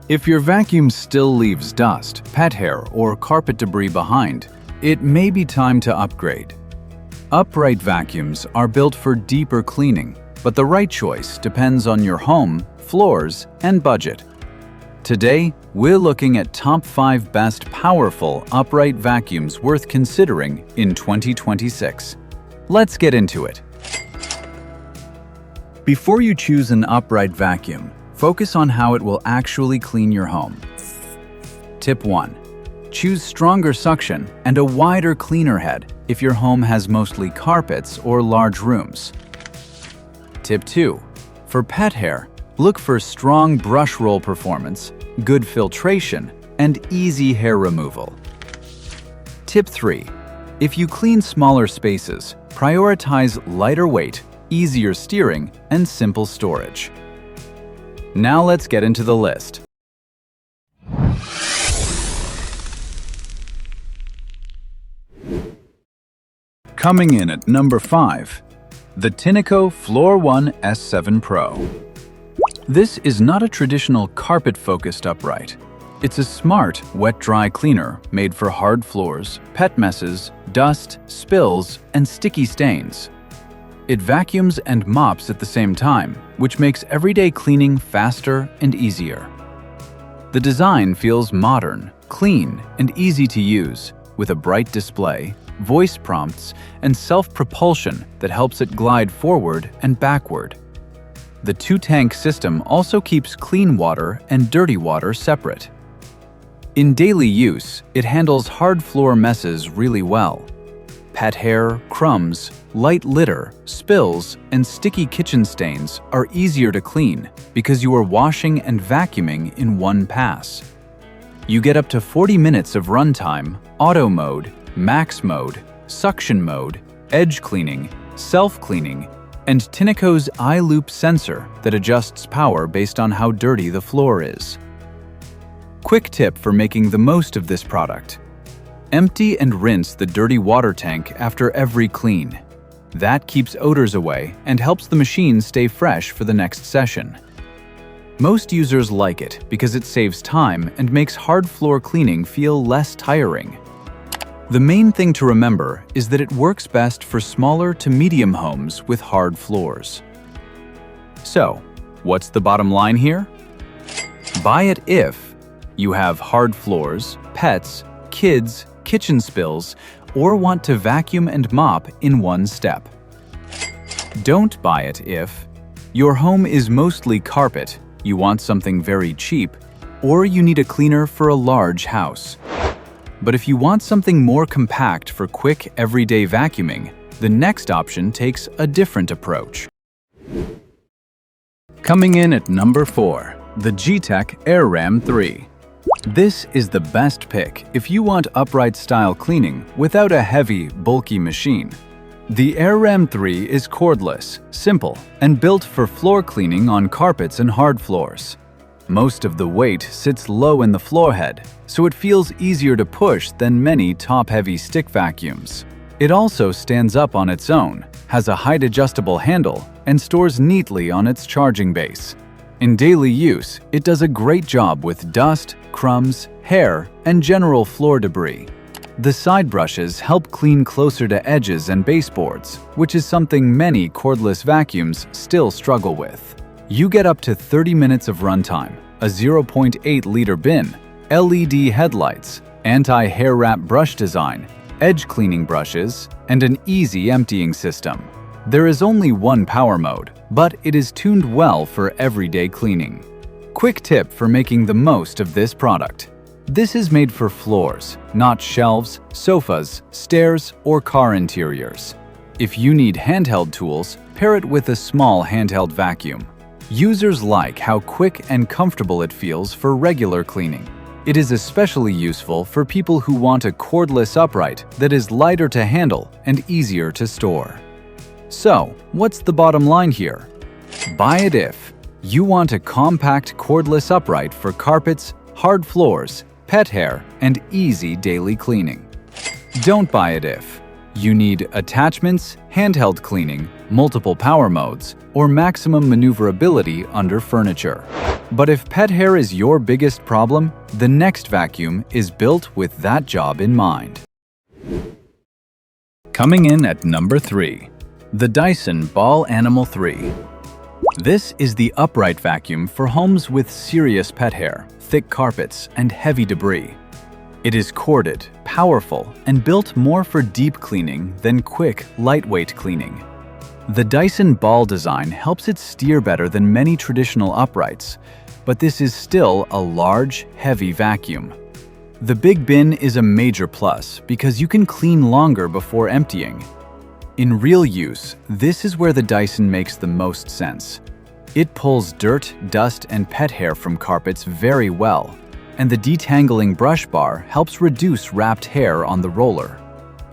If your vacuum still leaves dust, pet hair, or carpet debris behind, it may be time to upgrade. Upright vacuums are built for deeper cleaning, but the right choice depends on your home, floors, and budget. Today, we're looking at top 5 best powerful upright vacuums worth considering in 2026. Let's get into it. Before you choose an upright vacuum, focus on how it will actually clean your home. Tip 1. Choose stronger suction and a wider cleaner head if your home has mostly carpets or large rooms. Tip 2. For pet hair, look for strong brush roll performance, good filtration, and easy hair removal. Tip 3. If you clean smaller spaces, prioritize lighter weight, easier steering, and simple storage. Now let's get into the list. Coming in at number 5, the Tineco Floor 1 S7 Pro. This is not a traditional carpet-focused upright. It's a smart, wet-dry cleaner made for hard floors, pet messes, dust, spills, and sticky stains. It vacuums and mops at the same time, which makes everyday cleaning faster and easier. The design feels modern, clean, and easy to use, with a bright display, voice prompts, and self-propulsion that helps it glide forward and backward. The 2-tank system also keeps clean water and dirty water separate. In daily use, it handles hard floor messes really well. Pet hair, crumbs, light litter, spills, and sticky kitchen stains are easier to clean because you are washing and vacuuming in one pass. You get up to 40 minutes of runtime, auto mode, max mode, suction mode, edge cleaning, self-cleaning, and Tineco's iLoop sensor that adjusts power based on how dirty the floor is. Quick tip for making the most of this product. Empty and rinse the dirty water tank after every clean. That keeps odors away and helps the machine stay fresh for the next session. Most users like it because it saves time and makes hard floor cleaning feel less tiring. The main thing to remember is that it works best for smaller to medium homes with hard floors. So, what's the bottom line here? Buy it if you have hard floors, pets, kids, kitchen spills, or want to vacuum and mop in one step. Don't buy it if your home is mostly carpet, you want something very cheap, or you need a cleaner for a large house. But if you want something more compact for quick, everyday vacuuming, the next option takes a different approach. Coming in at number 4, the Gtech AirRam 3. This is the best pick if you want upright-style cleaning without a heavy, bulky machine. The AirRam 3 is cordless, simple, and built for floor cleaning on carpets and hard floors. Most of the weight sits low in the floor head, so it feels easier to push than many top-heavy stick vacuums. It also stands up on its own, has a height-adjustable handle, and stores neatly on its charging base. In daily use, it does a great job with dust, crumbs, hair, and general floor debris. The side brushes help clean closer to edges and baseboards, which is something many cordless vacuums still struggle with. You get up to 30 minutes of runtime, a 0.8-liter bin, LED headlights, anti-hair wrap brush design, edge cleaning brushes, and an easy emptying system. There is only one power mode, but it is tuned well for everyday cleaning. Quick tip for making the most of this product. This is made for floors, not shelves, sofas, stairs, or car interiors. If you need handheld tools, pair it with a small handheld vacuum. Users like how quick and comfortable it feels for regular cleaning. It is especially useful for people who want a cordless upright that is lighter to handle and easier to store. So, what's the bottom line here? Buy it if you want a compact cordless upright for carpets, hard floors, pet hair, and easy daily cleaning. Don't buy it if you need attachments, handheld cleaning, multiple power modes, or maximum maneuverability under furniture. But if pet hair is your biggest problem, the next vacuum is built with that job in mind. Coming in at number 3, the Dyson Ball Animal 3. This is the upright vacuum for homes with serious pet hair, thick carpets, and heavy debris. It is corded, powerful, and built more for deep cleaning than quick, lightweight cleaning. The Dyson Ball design helps it steer better than many traditional uprights, but this is still a large, heavy vacuum. The big bin is a major plus because you can clean longer before emptying. In real use, this is where the Dyson makes the most sense. It pulls dirt, dust, and pet hair from carpets very well, and the detangling brush bar helps reduce wrapped hair on the roller.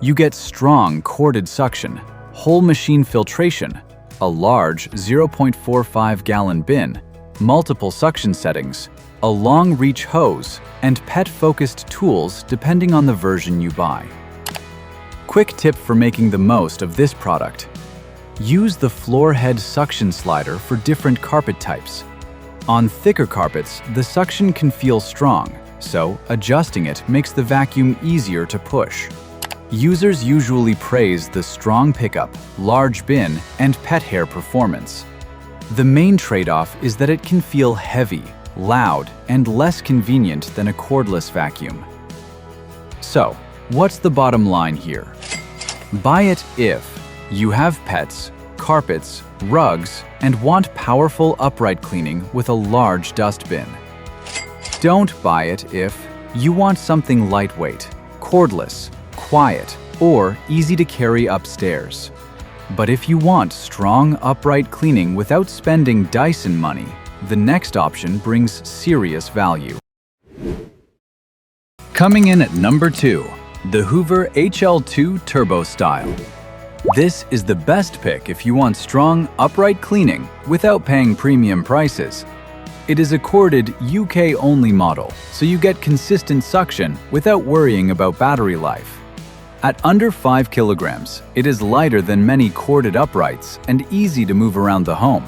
You get strong corded suction, whole machine filtration, a large 0.45-gallon bin, multiple suction settings, a long-reach hose, and pet-focused tools depending on the version you buy. Quick tip for making the most of this product. Use the floor head suction slider for different carpet types. On thicker carpets, the suction can feel strong, so adjusting it makes the vacuum easier to push. Users usually praise the strong pickup, large bin, and pet hair performance. The main trade-off is that it can feel heavy, loud, and less convenient than a cordless vacuum. So, what's the bottom line here? Buy it if you have pets, carpets, rugs, and want powerful upright cleaning with a large dustbin. Don't buy it if you want something lightweight, cordless, quiet, or easy to carry upstairs. But if you want strong, upright cleaning without spending Dyson money, the next option brings serious value. Coming in at number 2, the Hoover HL2 Turbo Style. This is the best pick if you want strong, upright cleaning without paying premium prices. It is a corded, UK-only model, so you get consistent suction without worrying about battery life. At under 5 kilograms, it is lighter than many corded uprights and easy to move around the home.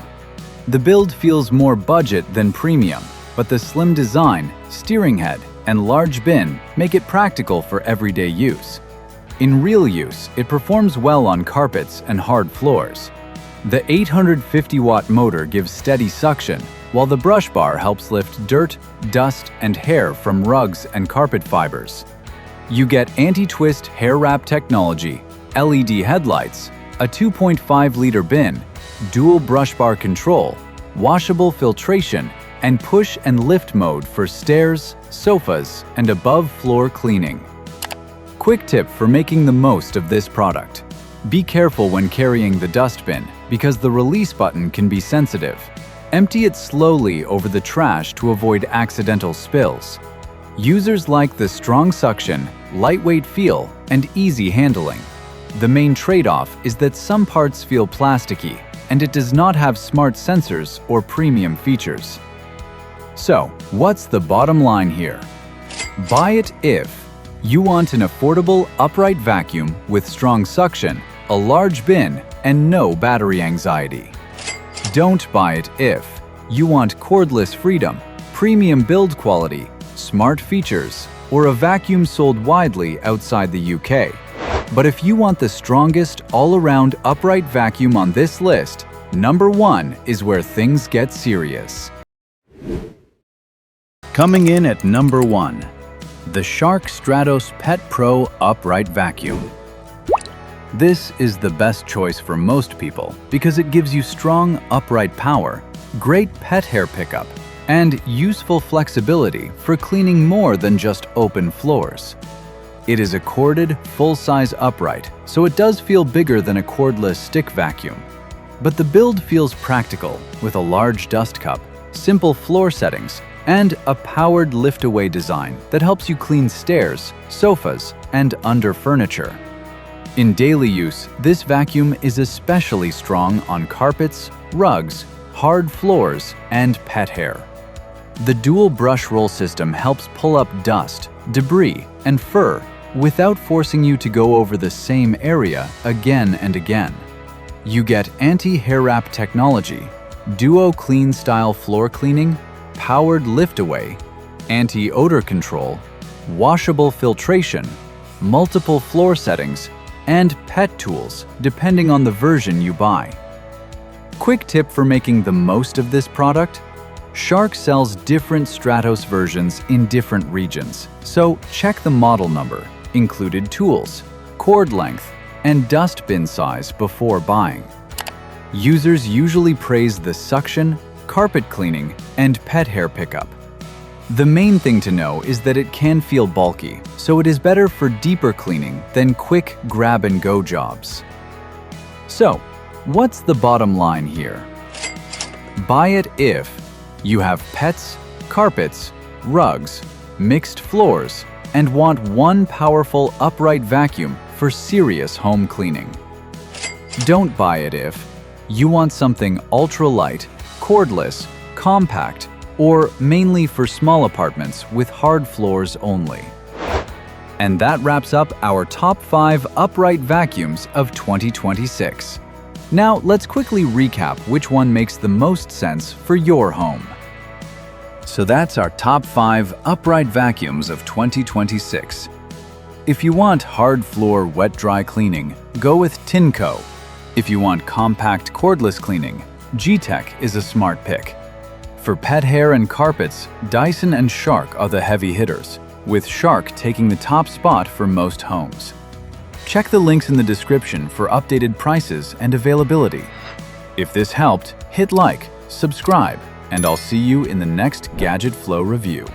The build feels more budget than premium, but the slim design, steering head, and large bin make it practical for everyday use. In real use, it performs well on carpets and hard floors. The 850-watt motor gives steady suction, while the brush bar helps lift dirt, dust, and hair from rugs and carpet fibers. You get anti-twist hair wrap technology, LED headlights, a 2.5-liter bin, dual brush bar control, washable filtration, and push and lift mode for stairs, sofas, and above-floor cleaning. Quick tip for making the most of this product. Be careful when carrying the dustbin because the release button can be sensitive. Empty it slowly over the trash to avoid accidental spills. Users like the strong suction, lightweight feel, and easy handling. The main trade-off is that some parts feel plasticky, and it does not have smart sensors or premium features. So, what's the bottom line here? Buy it if you want an affordable, upright vacuum with strong suction, a large bin, and no battery anxiety. Don't buy it if you want cordless freedom, premium build quality, smart features, or a vacuum sold widely outside the UK. But if you want the strongest, all-around upright vacuum on this list, number 1 is where things get serious. Coming in at number 1. The Shark Stratos Pet Pro Upright Vacuum. This is the best choice for most people because it gives you strong, upright power, great pet hair pickup, and useful flexibility for cleaning more than just open floors. It is a corded, full-size upright, so it does feel bigger than a cordless stick vacuum. But the build feels practical with a large dust cup, simple floor settings, and a powered lift-away design that helps you clean stairs, sofas, and under furniture. In daily use, this vacuum is especially strong on carpets, rugs, hard floors, and pet hair. The dual brush roll system helps pull up dust, debris, and fur without forcing you to go over the same area again and again. You get anti-hair wrap technology, duo clean style floor cleaning, powered liftaway, anti-odor control, washable filtration, multiple floor settings, and pet tools, depending on the version you buy. Quick tip for making the most of this product: Shark sells different Stratos versions in different regions, so check the model number, included tools, cord length, and dustbin size before buying. Users usually praise the suction, carpet cleaning, and pet hair pickup. The main thing to know is that it can feel bulky, so it is better for deeper cleaning than quick grab-and-go jobs. So, what's the bottom line here? Buy it if you have pets, carpets, rugs, mixed floors, and want one powerful upright vacuum for serious home cleaning. Don't buy it if you want something ultra-light, cordless, compact, or mainly for small apartments with hard floors only. And that wraps up our top 5 upright vacuums of 2026. Now let's quickly recap which one makes the most sense for your home. So that's our top 5 upright vacuums of 2026. If you want hard floor wet-dry cleaning, go with Tineco. If you want compact cordless cleaning, Gtech is a smart pick. For pet hair and carpets, Dyson and Shark are the heavy hitters, with Shark taking the top spot for most homes. Check the links in the description for updated prices and availability. If this helped, hit like, subscribe, and I'll see you in the next Gadget Flow review.